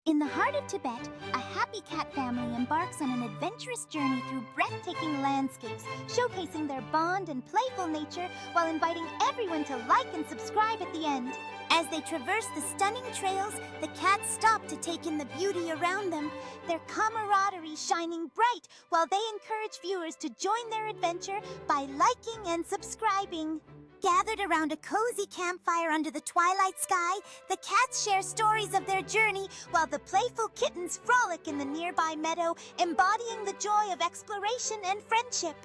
In the heart of Tibet, a happy cat family embarks on an adventurous journey through breathtaking landscapes, showcasing their bond and playful nature while inviting everyone to like and subscribe at the end. As they traverse the stunning trails, the cats stop to take in the beauty around them, their camaraderie shining bright while they encourage viewers to join their adventure by liking and subscribing. Gathered around a cozy campfire under the twilight sky, the cats share stories of their journey while the playful kittens frolic in the nearby meadow, embodying the joy of exploration and friendship.